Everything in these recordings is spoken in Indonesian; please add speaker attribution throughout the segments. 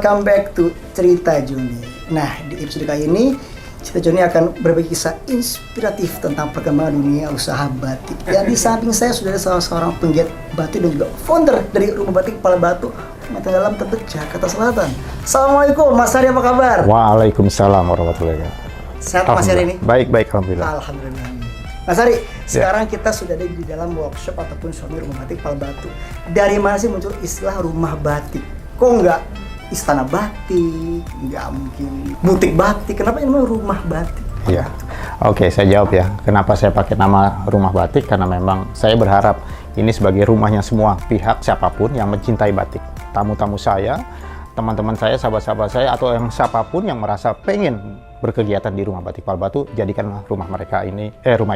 Speaker 1: welcome back to Cerita Joni. Nah, di episode kali ini Cerita Joni akan berbagi kisah inspiratif tentang perkembangan dunia usaha batik. Dan di samping saya sudah ada salah seorang penggiat batik dan juga founder dari Rumah Batik Kepala Batu, Mata Dalam Tebet, Jakarta Selatan. Assalamualaikum Mas Hari, apa kabar?
Speaker 2: Waalaikumsalam warahmatullahi wabarakatuh.
Speaker 1: Sehat Mas Hari ini?
Speaker 2: Baik, alhamdulillah.
Speaker 1: Alhamdulillah. Mas Hari, sekarang kita sudah ada di dalam workshop ataupun showroom Rumah Batik Kepala Batu. Dari mana sih muncul istilah rumah batik? Kok nggak istana batik, nggak mungkin butik batik, kenapa ini namanya rumah batik?
Speaker 2: Iya, oke, saya jawab ya. Kenapa saya pakai nama rumah batik? Karena memang saya berharap ini sebagai rumahnya semua pihak, siapapun yang mencintai batik. Tamu-tamu saya, teman-teman saya, sahabat-sahabat saya, atau yang siapapun yang merasa pengen berkegiatan di Rumah Batik Kepala Batu, jadikanlah rumah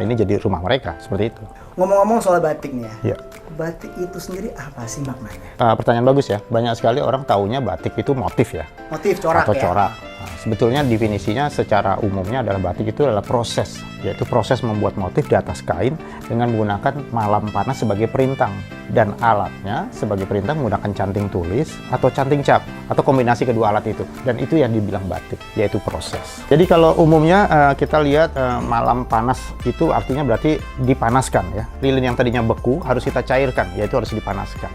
Speaker 2: ini jadi rumah mereka, seperti itu.
Speaker 1: Ngomong-ngomong soal batik nih ya,
Speaker 2: Iya.
Speaker 1: batik itu sendiri apa sih maknanya?
Speaker 2: Pertanyaan bagus ya. Banyak sekali orang taunya batik itu motif ya.
Speaker 1: Motif, corak
Speaker 2: atau
Speaker 1: ya?
Speaker 2: corak. Nah, sebetulnya definisinya secara umumnya adalah batik itu adalah proses, yaitu proses membuat motif di atas kain dengan menggunakan malam panas sebagai perintang, dan alatnya sebagai perintang menggunakan canting tulis atau canting cap atau kombinasi kedua alat itu, dan itu yang dibilang batik, yaitu proses. Jadi kalau umumnya kita lihat malam panas itu artinya berarti dipanaskan ya. Lilin yang tadinya beku harus kita cairkan, yaitu harus dipanaskan.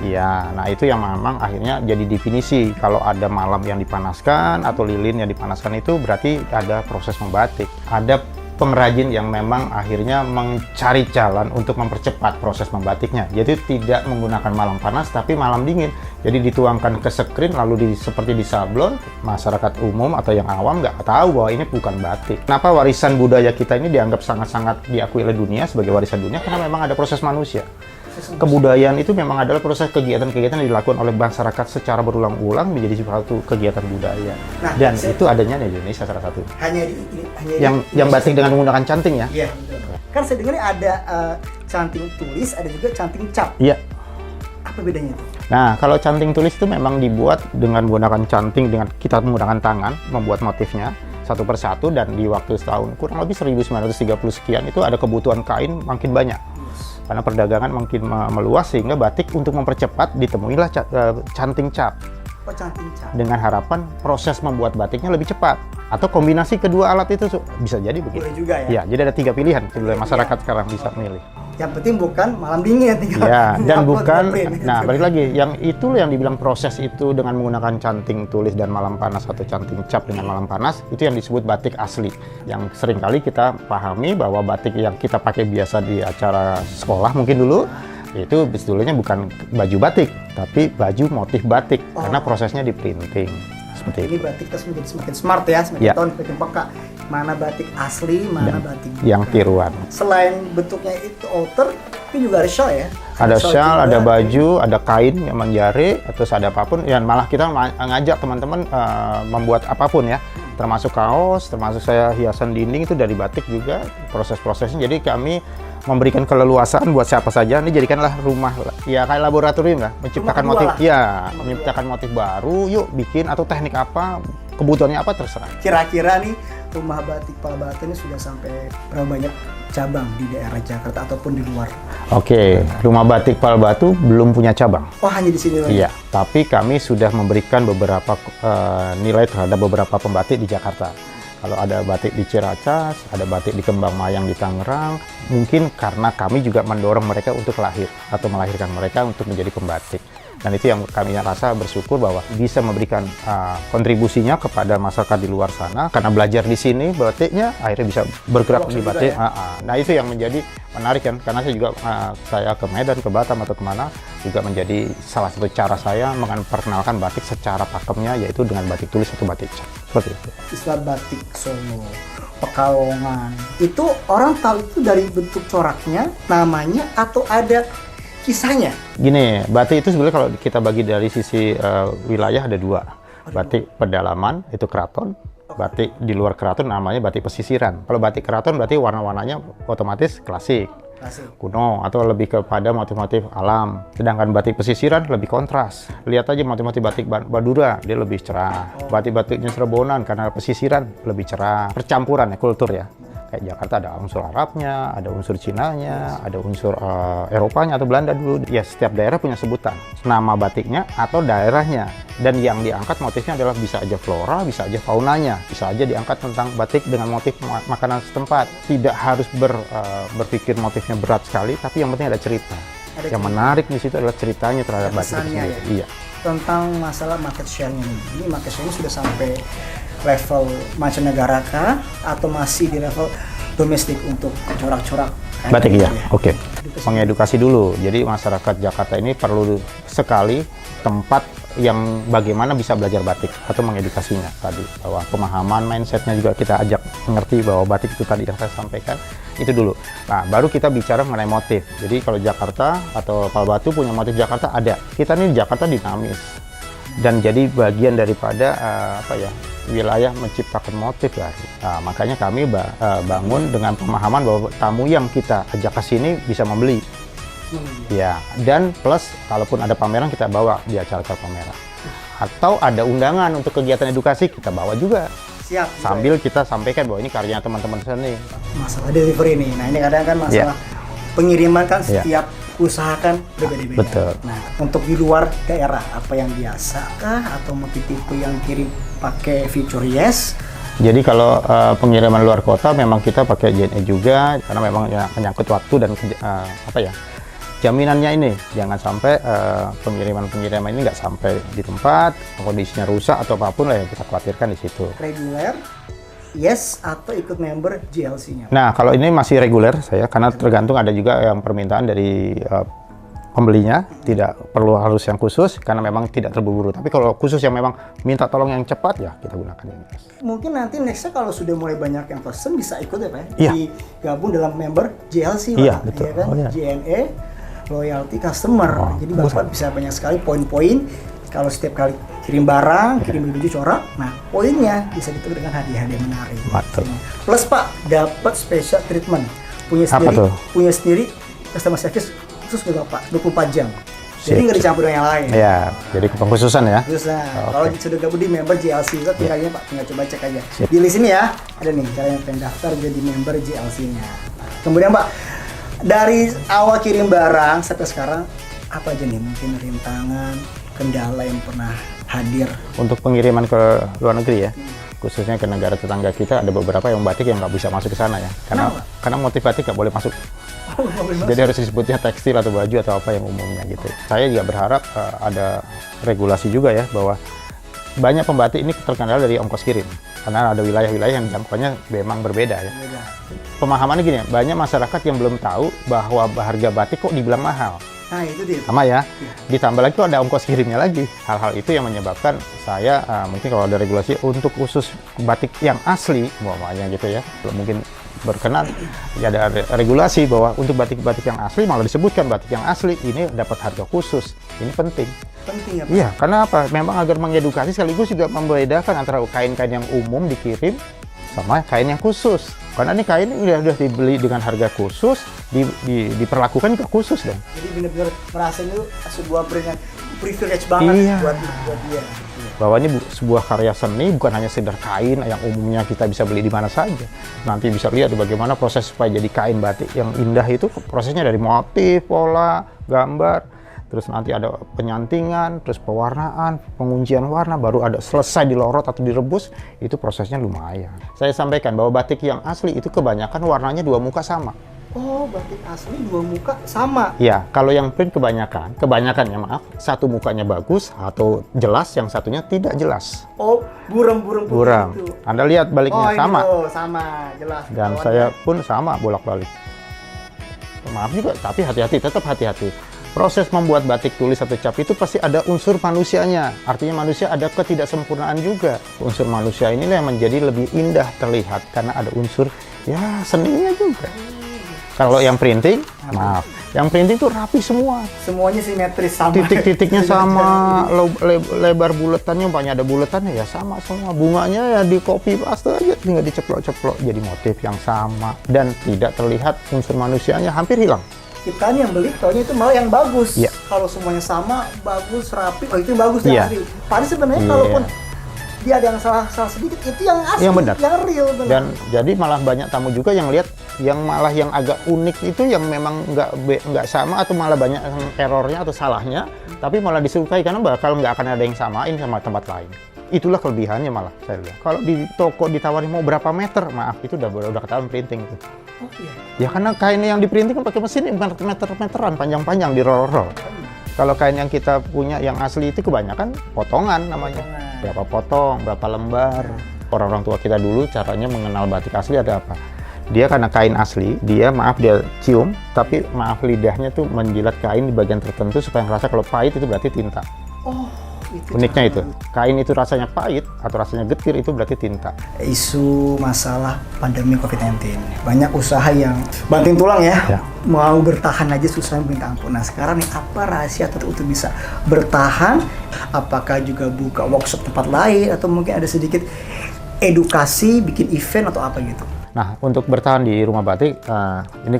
Speaker 2: Iya, nah itu yang memang akhirnya jadi definisi. Kalau ada malam yang dipanaskan atau lilin yang dipanaskan itu berarti ada proses membatik. Ada pengrajin yang memang akhirnya mencari jalan untuk mempercepat proses membatiknya. Jadi tidak menggunakan malam panas tapi malam dingin. Jadi dituangkan ke screen lalu seperti di sablon, masyarakat umum atau yang awam nggak tahu bahwa ini bukan batik. Kenapa warisan budaya kita ini dianggap sangat-sangat diakui oleh dunia sebagai warisan dunia? Karena memang ada proses manusia. Kebudayaan itu memang adalah proses kegiatan-kegiatan yang dilakukan oleh masyarakat secara berulang-ulang menjadi suatu kegiatan budaya. Nah, dan itu adanya di Indonesia salah satu.
Speaker 1: Hanya
Speaker 2: yang batik dengan menggunakan canting ya?
Speaker 1: Iya, betul. Kan saya dengar ada canting tulis, ada juga canting cap.
Speaker 2: Iya.
Speaker 1: Apa bedanya itu?
Speaker 2: Nah, kalau canting tulis itu memang dibuat dengan menggunakan canting, dengan kita menggunakan tangan membuat motifnya satu persatu, dan di waktu setahun kurang lebih 1930 sekian itu ada kebutuhan kain makin banyak. Karena perdagangan makin meluas sehingga batik untuk mempercepat ditemuilah canting cap.
Speaker 1: Oh, canting cap.
Speaker 2: Dengan harapan proses membuat batiknya lebih cepat. Atau kombinasi kedua alat itu bisa jadi begitu.
Speaker 1: Boleh juga ya?
Speaker 2: Ya, jadi ada 3 pilihan sebelum masyarakat sekarang bisa memilih.
Speaker 1: Yang penting bukan malam dingin tinggal.
Speaker 2: Ya, dan bukan. Nah, balik lagi, yang itu yang dibilang proses itu dengan menggunakan canting tulis dan malam panas atau canting cap dengan malam panas, itu yang disebut batik asli. Yang seringkali kita pahami bahwa batik yang kita pakai biasa di acara sekolah mungkin dulu, itu sebetulnya bukan baju batik, tapi baju motif batik, karena prosesnya di printing. Seperti
Speaker 1: ini
Speaker 2: itu.
Speaker 1: batik kita menjadi semakin smart ya, semakin tahun semakin peka. Mana batik asli, mana batik
Speaker 2: yang tiruan.
Speaker 1: Selain bentuknya itu outer, itu juga ada shawl ya?
Speaker 2: Ada shawl, ada baju, ada kain yang menjari, terus ada apapun. Ya malah kita ngajak teman-teman membuat apapun ya, termasuk kaos, termasuk saya hiasan dinding itu dari batik juga proses-prosesnya. Jadi kami memberikan keleluasaan buat siapa saja. Ini jadikanlah rumah ya kayak laboratorium lah, menciptakan motif menciptakan motif baru. Yuk bikin atau teknik apa, kebutuhannya apa terserah.
Speaker 1: Kira-kira nih Rumah Batik Kepala Batu ini sudah sampai berapa banyak cabang di daerah Jakarta ataupun di luar?
Speaker 2: Oke, Rumah Batik Kepala Batu belum punya cabang.
Speaker 1: Oh, hanya di sini lagi?
Speaker 2: Iya, tapi kami sudah memberikan beberapa nilai terhadap beberapa pembatik di Jakarta. Kalau ada batik di Ciracas, ada batik di Kembang Mayang di Tangerang, mungkin karena kami juga mendorong mereka untuk lahir atau melahirkan mereka untuk menjadi pembatik. Dan itu yang kami rasa bersyukur bahwa bisa memberikan kontribusinya kepada masyarakat di luar sana, karena belajar di sini batiknya akhirnya bisa bergerak di batik. Ya? Nah itu yang menjadi menarik kan, karena saya juga saya ke Medan, ke Batam atau kemana juga menjadi salah satu cara saya memperkenalkan batik secara pakemnya, yaitu dengan batik tulis atau batik cap. Seperti itu.
Speaker 1: Istilah batik Solo, Pekalongan, itu orang tahu itu dari bentuk coraknya, namanya, atau ada kisahnya?
Speaker 2: Gini, batik itu sebenarnya kalau kita bagi dari sisi wilayah ada 2. Batik pedalaman itu keraton, batik di luar keraton namanya batik pesisiran. Kalau batik keraton berarti warna-warnanya otomatis klasik, kuno, atau lebih kepada motif-motif alam. Sedangkan batik pesisiran lebih kontras. Lihat aja motif-motif batik Madura, dia lebih cerah. Batik-batiknya Serebonan karena pesisiran lebih cerah. Percampuran ya, kultur ya. Kayak Jakarta ada unsur Arabnya, ada unsur Cinanya, ada unsur Eropanya atau Belanda dulu. Ya setiap daerah punya sebutan, nama batiknya atau daerahnya. Dan yang diangkat motifnya adalah bisa aja flora, bisa aja faunanya, bisa aja diangkat tentang batik dengan motif makanan setempat. Tidak harus berpikir motifnya berat sekali, tapi yang penting ada cerita. Yang menarik di situ adalah ceritanya terhadap batik itu sendiri.
Speaker 1: Ya?
Speaker 2: Iya.
Speaker 1: Tentang masalah market share-nya ini market share-nya sudah sampai level mancanegara kah atau masih di level domestik untuk corak-corak
Speaker 2: batik ya? Oke. Mengedukasi dulu. Jadi masyarakat Jakarta ini perlu sekali tempat yang bagaimana bisa belajar batik atau mengedukasinya tadi, bahwa pemahaman mindsetnya juga kita ajak mengerti bahwa batik itu tadi yang saya sampaikan itu dulu. Nah, baru kita bicara mengenai motif. Jadi kalau Jakarta atau Palbatu punya motif Jakarta ada. Kita nih Jakarta dinamis dan jadi bagian daripada wilayah menciptakan motif baru. Nah, makanya kami bangun dengan pemahaman bahwa tamu yang kita ajak ke sini bisa membeli. Ya, dan plus kalaupun ada pameran kita bawa di acara-acara pameran. Atau ada undangan untuk kegiatan edukasi kita bawa juga.
Speaker 1: Siap.
Speaker 2: Sambil kita sampaikan bahwa ini karyanya teman-teman sini.
Speaker 1: Masalah delivery nih. Nah, ini kadang kan masalah pengiriman kan setiap usaha kan berbeda-beda.
Speaker 2: Betul.
Speaker 1: Nah, untuk di luar daerah apa yang biasa kah atau tipe yang kirim pakai fitur yes?
Speaker 2: Jadi kalau pengiriman luar kota memang kita pakai JNE juga karena memang ya menyangkut waktu dan jaminannya ini jangan sampai pengiriman ini nggak sampai di tempat, kondisinya rusak atau apapun lah yang kita khawatirkan di situ.
Speaker 1: Reguler, yes atau ikut member JLC-nya?
Speaker 2: Nah kalau ini masih reguler saya karena tergantung ada juga yang permintaan dari pembelinya, tidak perlu harus yang khusus karena memang tidak terburu-buru. Tapi kalau khusus yang memang minta tolong yang cepat ya kita gunakan ini.
Speaker 1: Mungkin nanti nextnya kalau sudah mulai banyak yang pesen bisa ikut ya Pak?
Speaker 2: Iya.
Speaker 1: Digabung dalam member JLC Pak?
Speaker 2: Iya betul.
Speaker 1: Ya kan?
Speaker 2: Oh, iya.
Speaker 1: JNE Loyalty Customer. Jadi Bapak bisa banyak sekali poin-poin kalau setiap kali kirim barang, kirim baju corak, nah poinnya bisa ditukar dengan hadiah-hadiah menarik.
Speaker 2: Betul.
Speaker 1: Plus Pak, dapat special treatment. Punya sendiri customer service khusus buat Bapak, 24 jam. Jadi nggak dicampur dengan yang lain.
Speaker 2: Iya, jadi kekhususan ya.
Speaker 1: Khususan. Kalau sudah gabung di member JLC, itu tinggalnya Pak, tinggal coba cek aja. Di list ini ya, ada nih cara yang pendaftar jadi member JLC-nya. Kemudian Pak, dari awal kirim barang sampai sekarang apa aja nih mungkin rintangan, kendala yang pernah hadir?
Speaker 2: Untuk pengiriman ke luar negeri ya, khususnya ke negara tetangga kita ada beberapa yang batik yang nggak bisa masuk ke sana ya, karena motif batik nggak boleh masuk. Jadi harus disebutnya tekstil atau baju atau apa yang umumnya gitu. Saya juga berharap ada regulasi juga ya bahwa banyak pembatik ini terkendala dari ongkos kirim karena ada wilayah-wilayah yang jangkauannya memang berbeda ya. Pemahamannya gini, banyak masyarakat yang belum tahu bahwa harga batik kok dibilang mahal.
Speaker 1: Nah itu dia.
Speaker 2: Sama ya. Ditambah lagi ada ongkos kirimnya lagi. Hal-hal itu yang menyebabkan saya mungkin kalau ada regulasi untuk khusus batik yang asli, umpamanya gitu ya. Mungkin berkenan ya ada regulasi bahwa untuk batik-batik yang asli malah disebutkan batik yang asli ini dapat harga khusus. Ini penting.
Speaker 1: Penting ya Pak?
Speaker 2: Iya, karena apa? Memang agar mengedukasi sekaligus juga membedakan antara kain-kain yang umum dikirim sama kain yang khusus. Karena ini kain udah dibeli dengan harga khusus, diperlakukan juga khusus dong.
Speaker 1: Jadi benar-benar merasa itu sebuah brand yang privilege banget buat dia.
Speaker 2: Bahwa ini sebuah karya seni, bukan hanya sekedar kain yang umumnya kita bisa beli di mana saja. Nanti bisa lihat bagaimana proses supaya jadi kain batik yang indah itu prosesnya dari motif, pola, gambar, terus nanti ada penyantingan, terus pewarnaan, penguncian warna, baru ada selesai dilorot atau direbus, itu prosesnya lumayan. Saya sampaikan bahwa batik yang asli itu kebanyakan warnanya dua muka sama.
Speaker 1: Oh, batik asli dua muka sama?
Speaker 2: Ya, kalau yang print kebanyakan ya maaf, satu mukanya bagus atau jelas, yang satunya tidak jelas.
Speaker 1: Oh, buram-buram
Speaker 2: buram.
Speaker 1: Itu.
Speaker 2: Anda lihat baliknya sama.
Speaker 1: Oh, sama, jelas.
Speaker 2: Dan saya pun sama bolak-balik. Maaf juga, tapi hati-hati, tetap hati-hati. Proses membuat batik tulis atau cap itu pasti ada unsur manusianya. Artinya manusia ada ketidaksempurnaan juga. Unsur manusia inilah yang menjadi lebih indah terlihat karena ada unsur ya seninya juga. Kalau yang printing, maaf, yang printing tuh rapi semua.
Speaker 1: Semuanya simetris sama.
Speaker 2: Titik-titiknya sama, lebar buletannya, banyak ada buletannya ya sama semua. Bunganya ya di copy paste aja, tinggal diceplok-ceplok jadi motif yang sama dan tidak terlihat unsur manusianya, hampir hilang.
Speaker 1: Kita nih yang beli taunya itu malah yang bagus.
Speaker 2: Yeah.
Speaker 1: Kalau semuanya sama, bagus, rapi, oh itu yang bagus
Speaker 2: Yeah.
Speaker 1: asli. Padahal sebenarnya kalaupun dia ada yang salah sedikit, itu yang asli,
Speaker 2: Yang benar.
Speaker 1: yang real benar.
Speaker 2: Dan jadi malah banyak tamu juga yang lihat yang malah yang agak unik itu yang memang nggak sama atau malah banyak errornya atau salahnya, tapi malah disukai karena bakal nggak akan ada yang samain sama tempat lain. Itulah kelebihannya malah saya lihat. Kalau di toko ditawarin mau berapa meter, maaf itu udah ketahuan printing itu.
Speaker 1: Oh iya.
Speaker 2: Ya karena kain yang diprinting kan pakai mesin bukan meter-meteran, panjang-panjang di roll-roll. Kalau kain yang kita punya yang asli itu kebanyakan potongan namanya. Berapa potong, berapa lembar. Orang-orang tua kita dulu caranya mengenal batik asli ada apa? Dia karena kain asli, dia cium, tapi maaf lidahnya tuh menjilat kain di bagian tertentu supaya ngerasa kalau pahit itu berarti tinta.
Speaker 1: Oh, itu
Speaker 2: Uniknya itu, kain itu rasanya pahit atau rasanya getir itu berarti tinta.
Speaker 1: Isu masalah pandemi COVID-19, banyak usaha yang banting tulang ya,
Speaker 2: Ya.
Speaker 1: mau bertahan aja susah minta ampun. Nah sekarang nih apa rahasia untuk bisa bertahan? Apakah juga buka workshop tempat lain atau mungkin ada sedikit edukasi, bikin event atau apa gitu?
Speaker 2: Nah, untuk bertahan di rumah batik, ini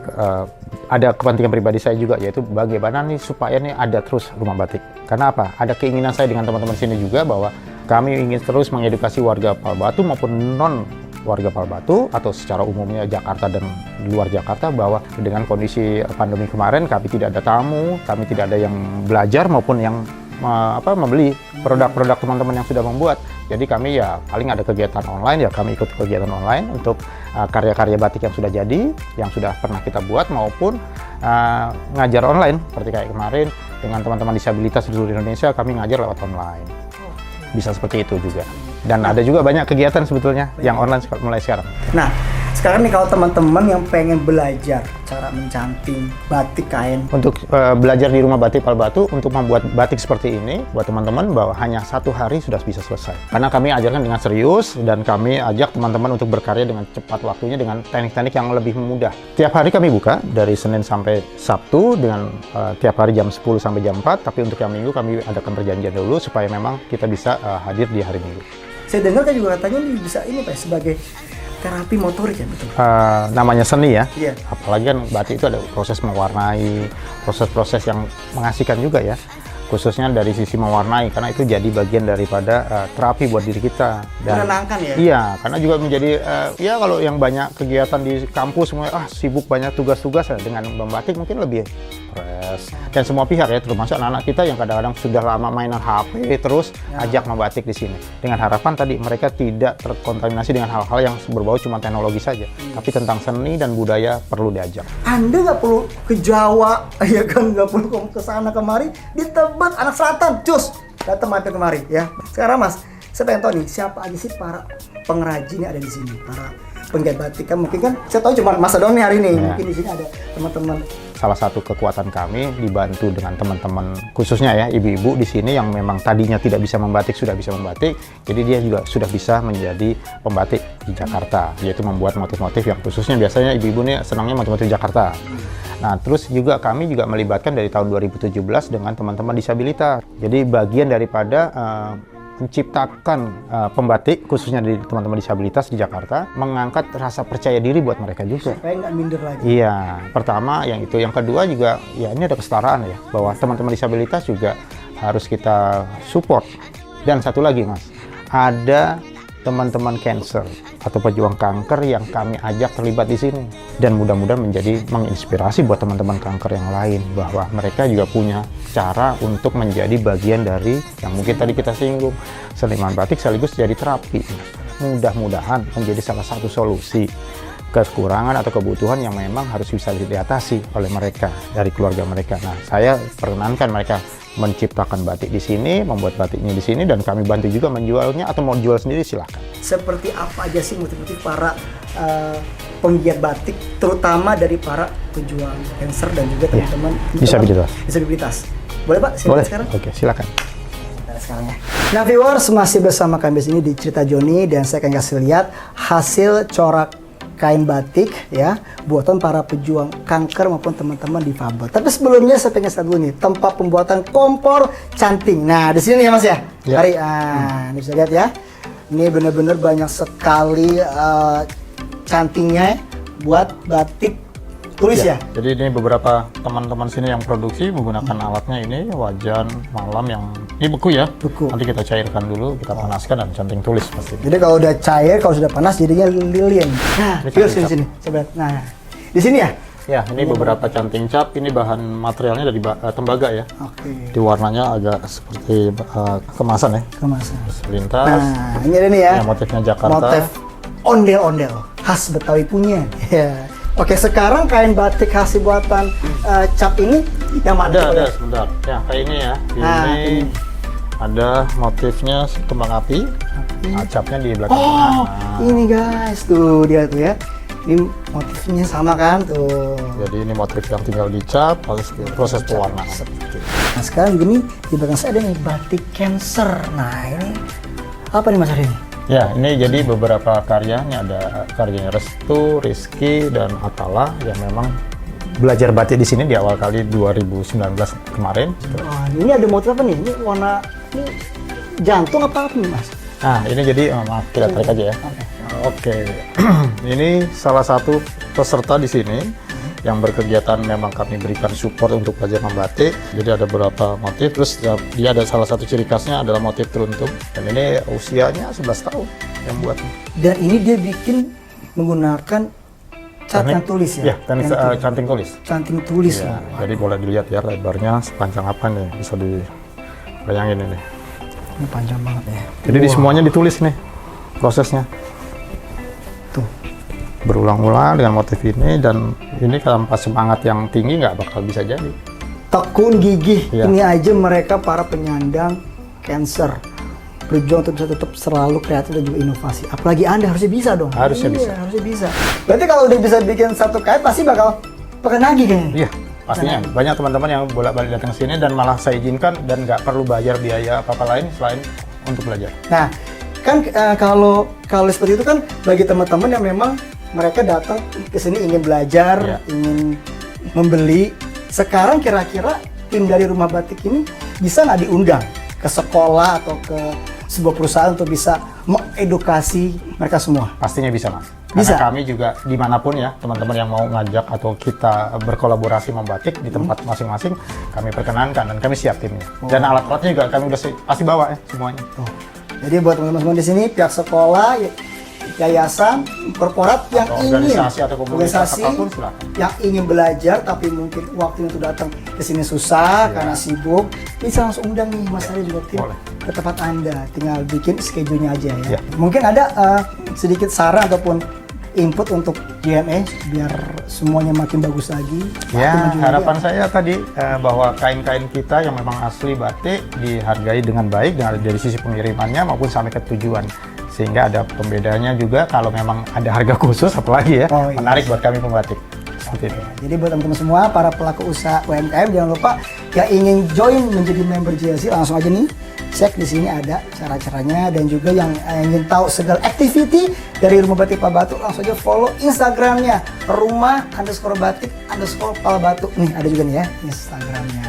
Speaker 2: ada kepentingan pribadi saya juga, yaitu bagaimana nih supaya nih ada terus rumah batik. Karena apa? Ada keinginan saya dengan teman-teman sini juga bahwa kami ingin terus mengedukasi warga Palbatu maupun non warga Palbatu atau secara umumnya Jakarta dan luar Jakarta bahwa dengan kondisi pandemi kemarin kami tidak ada tamu, kami tidak ada yang belajar maupun yang membeli produk-produk teman-teman yang sudah membuat. Jadi kami ya paling ada kegiatan online, ya kami ikut kegiatan online untuk karya-karya batik yang sudah jadi, yang sudah pernah kita buat maupun ngajar online seperti kayak kemarin dengan teman-teman disabilitas di seluruh Indonesia kami ngajar lewat online. Bisa seperti itu juga. Dan ada juga banyak kegiatan sebetulnya yang online mulai sekarang.
Speaker 1: Nah, sekarang nih kalau teman-teman yang pengen belajar cara mencanting batik kain,
Speaker 2: Untuk belajar di rumah batik Palbatu untuk membuat batik seperti ini, buat teman-teman bahwa hanya 1 hari sudah bisa selesai. Karena kami ajarkan dengan serius dan kami ajak teman-teman untuk berkarya dengan cepat waktunya dengan teknik-teknik yang lebih mudah. Tiap hari kami buka dari Senin sampai Sabtu dengan tiap hari jam 10 sampai jam 4, tapi untuk yang Minggu kami adakan perjanjian dulu supaya memang kita bisa hadir di hari Minggu.
Speaker 1: saya dengar kan juga katanya ini bisa ini Pak sebagai terapi motorik ya, betul?
Speaker 2: Namanya seni ya,
Speaker 1: Iya.
Speaker 2: apalagi kan batik itu ada proses mewarnai, proses-proses yang mengasihkan juga ya, khususnya dari sisi mewarnai, karena itu jadi bagian daripada terapi buat diri kita.
Speaker 1: Menenangkan ya?
Speaker 2: Iya, karena juga menjadi, ya kalau yang banyak kegiatan di kampus semua, sibuk banyak tugas-tugas, dengan membatik mungkin lebih fresh. Dan semua pihak ya, termasuk anak-anak kita yang kadang-kadang sudah lama mainan HP, terus ajak membatik di sini. Dengan harapan tadi mereka tidak terkontaminasi dengan hal-hal yang berbau cuma teknologi saja, tapi tentang seni dan budaya perlu diajak.
Speaker 1: Anda nggak perlu ke Jawa, ya kan, nggak perlu ke sana kemari, di Tebet, anak selatan, cus, datang mampir kemari ya. Sekarang Mas, saya pengen tahu nih, siapa aja sih para pengrajin yang ada di sini, para penggiat batik kan mungkin kan, saya tahu cuma Mas Adon nih hari ini, mungkin di sini ada teman-teman.
Speaker 2: Salah satu kekuatan kami dibantu dengan teman-teman khususnya ya ibu-ibu di sini yang memang tadinya tidak bisa membatik sudah bisa membatik, jadi dia juga sudah bisa menjadi pembatik di Jakarta, yaitu membuat motif-motif yang khususnya biasanya ibu-ibu nih senangnya motif-motif Jakarta. Nah, terus juga kami juga melibatkan dari tahun 2017 dengan teman-teman disabilitas. Jadi bagian daripada menciptakan pembatik khususnya dari teman-teman disabilitas di Jakarta, mengangkat rasa percaya diri buat mereka juga.
Speaker 1: Supaya nggak minder lagi.
Speaker 2: Iya, pertama yang itu, yang kedua juga ya ini ada kesetaraan ya, bahwa teman-teman disabilitas juga harus kita support. Dan satu lagi Mas, ada teman-teman cancer atau pejuang kanker yang kami ajak terlibat di sini, dan mudah-mudahan menjadi menginspirasi buat teman-teman kanker yang lain bahwa mereka juga punya cara untuk menjadi bagian dari yang mungkin tadi kita singgung, seniman batik sekaligus jadi terapi. Mudah-mudahan menjadi salah satu solusi kekurangan atau kebutuhan yang memang harus bisa diatasi oleh mereka dari keluarga mereka. Nah, saya perkenankan mereka menciptakan batik di sini, membuat batiknya di sini, dan kami bantu juga menjualnya, atau mau jual sendiri silahkan.
Speaker 1: Seperti apa aja sih motif-motif para penggiat batik, terutama dari para pejuang cancer dan juga teman-teman disabilitas. Boleh Pak?
Speaker 2: Boleh.
Speaker 1: Sekarang?
Speaker 2: Oke, silakan.
Speaker 1: Sekarang ya. Nah viewers, masih bersama kami di sini di Cerita Joni, dan saya akan kasih lihat hasil corak kain batik ya, buatan para pejuang kanker maupun teman-teman difabel. Tapi sebelumnya saya pengen lihat dulu nih tempat pembuatan kompor canting. Nah di sini ya Mas ya, Hari, ini bisa lihat ya. Ini benar-benar banyak sekali cantingnya buat batik tulis ya?
Speaker 2: Jadi ini beberapa teman-teman sini yang produksi menggunakan alatnya ini wajan malam yang ini beku ya.
Speaker 1: Beku.
Speaker 2: Nanti kita cairkan dulu, kita panaskan dan canting tulis pasti.
Speaker 1: Jadi kalau udah cair, kalau sudah panas jadinya lilin. Nah,
Speaker 2: Ini
Speaker 1: Fius
Speaker 2: canting
Speaker 1: sini. Coba. Nah, di sini ya?
Speaker 2: Ya, ini beberapa canting cap. Ini bahan materialnya dari tembaga ya.
Speaker 1: Oke.
Speaker 2: Di warnanya agak seperti kemasan ya.
Speaker 1: Kemasan.
Speaker 2: Lintas.
Speaker 1: Nah, ini ada nih ya.
Speaker 2: Ya, motifnya Jakarta.
Speaker 1: Motif ondel-ondel khas Betawi punya. Ya. Oke, sekarang kain batik hasil buatan cap ini yang mana?
Speaker 2: Ada sebentar. Ya, kayak ini ya. Ini ada motifnya kembang api. Nah, capnya di belakang.
Speaker 1: Oh,
Speaker 2: Nah,
Speaker 1: ini guys, tuh dia tuh ya. Ini motifnya sama kan tuh.
Speaker 2: jadi ini motif yang tinggal dicap, harus proses pewarnaan.
Speaker 1: Nah, sekarang gini di belakang saya ada nih batik Cancer. Nah, ini apa nih Mas Ari?
Speaker 2: Ya, ini jadi beberapa karya. Ini ada karyanya Restu, Rizky, dan Atala yang memang belajar batik di sini di awal kali 2019 kemarin.
Speaker 1: Wah, ini ada motif apa nih? Ini warna ini jantung apa nih Mas?
Speaker 2: Nah, ini jadi maaf kita tarik aja ya. Oke. Ini salah satu peserta di sini yang berkegiatan, memang kami berikan support untuk belajar membatik. Jadi ada beberapa motif, terus dia ada salah satu ciri khasnya adalah motif teruntuk. Dan ini usianya 11 tahun yang buat.
Speaker 1: Dan ini dia bikin menggunakan cat yang tulis ya?
Speaker 2: Iya, canting tulis.
Speaker 1: Canting tulis.
Speaker 2: Ya,
Speaker 1: Nah,
Speaker 2: jadi boleh dilihat ya lebarnya sepanjang apa nih, bisa dibayangin ini.
Speaker 1: ini panjang banget ya.
Speaker 2: Jadi di semuanya ditulis nih prosesnya.
Speaker 1: Tuh.
Speaker 2: Berulang-ulang dengan motif ini, dan ini tanpa semangat yang tinggi nggak bakal bisa jadi.
Speaker 1: Tekun, gigih,
Speaker 2: Iya.
Speaker 1: ini aja mereka para penyandang Cancer berjuang untuk bisa tetap selalu kreatif dan juga inovasi. Apalagi Anda harusnya bisa dong.
Speaker 2: Harusnya
Speaker 1: Iya,
Speaker 2: bisa.
Speaker 1: harusnya bisa. Berarti kalau udah bisa bikin satu kain pasti bakal nagih kayaknya.
Speaker 2: Iya, pastinya. Banyak teman-teman yang bolak-balik datang sini dan malah saya izinkan dan nggak perlu bayar biaya apa-apa lain selain untuk belajar.
Speaker 1: Nah, kan kalau seperti itu kan bagi teman-teman yang memang mereka datang ke sini ingin belajar,
Speaker 2: Iya.
Speaker 1: ingin membeli. Sekarang kira-kira tim dari Rumah Batik ini bisa nggak diundang ke sekolah atau ke sebuah perusahaan untuk bisa mengedukasi mereka semua?
Speaker 2: Pastinya bisa, Mas.
Speaker 1: Bisa?
Speaker 2: Karena kami juga dimanapun ya, teman-teman yang mau ngajak atau kita berkolaborasi membatik di tempat masing-masing, kami perkenankan dan kami siap timnya. Dan alat-alatnya juga kami udah pasti bawa ya semuanya.
Speaker 1: Tuh. Jadi buat teman-teman semua di sini, pihak sekolah, yayasan, korporat yang
Speaker 2: Atau
Speaker 1: ingin
Speaker 2: organisasi atau komunitas apapun, silakan.
Speaker 1: yang ingin belajar tapi mungkin waktunya untuk datang ke sini susah karena sibuk, bisa langsung undang nih Mas Ari juga tim
Speaker 2: Boleh.
Speaker 1: ke tempat Anda, tinggal bikin schedule-nya aja ya.
Speaker 2: Ya.
Speaker 1: Mungkin ada sedikit saran ataupun input untuk JNE biar semuanya makin bagus lagi.
Speaker 2: Ya,
Speaker 1: makin maju lagi.
Speaker 2: harapan saya tadi bahwa kain-kain kita yang memang asli batik dihargai dengan baik dari sisi pengirimannya maupun sampai ke tujuan. Sehingga ada pembedanya juga, kalau memang ada harga khusus apalagi ya,
Speaker 1: Oh, iya.
Speaker 2: menarik buat kami pembatik. Seperti itu.
Speaker 1: Jadi buat teman-teman semua, para pelaku usaha UMKM, jangan lupa yang ingin join menjadi member JLC, langsung aja nih cek di sini ada cara-caranya, dan juga yang ingin tahu segala activity dari Rumah Batik Pala Batu, langsung aja follow Instagramnya rumah_batik_Pala Batu. Nih ada juga nih ya Instagramnya.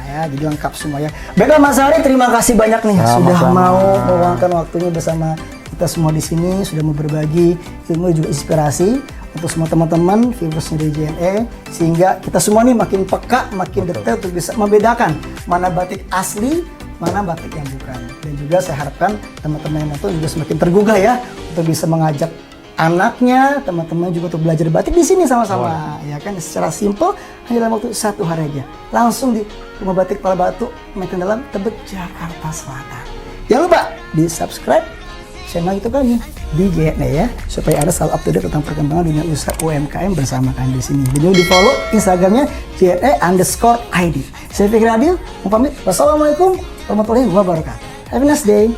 Speaker 1: Ya, jadi lengkap semua ya. Baiklah Mas Ari, terima kasih banyak nih sudah mau meluangkan waktunya bersama kita semua di sini, sudah mau berbagi ilmu dan juga inspirasi untuk semua teman-teman viewers dari JNE, sehingga kita semua nih makin peka, makin detail untuk bisa membedakan mana batik asli, mana batik yang bukan. Dan juga saya harapkan teman-teman yang nonton juga semakin tergugah ya untuk bisa mengajak anaknya, teman-teman juga untuk belajar batik di sini sama-sama. Ya kan, secara simple hanya dalam waktu 1 hari aja. Langsung di Rumah Batik Pala Batu, Menteng Dalam, Tebet, Jakarta Selatan. Jangan lupa di-subscribe channel itu kami di JNE ya, supaya Anda selalu up to date tentang perkembangan dunia usaha UMKM bersama kami di sini. Dan juga di follow Instagramnya JNE_ID. Saya Fikri Adil, mau pamit. Wassalamualaikum warahmatullahi wabarakatuh. Have a nice day.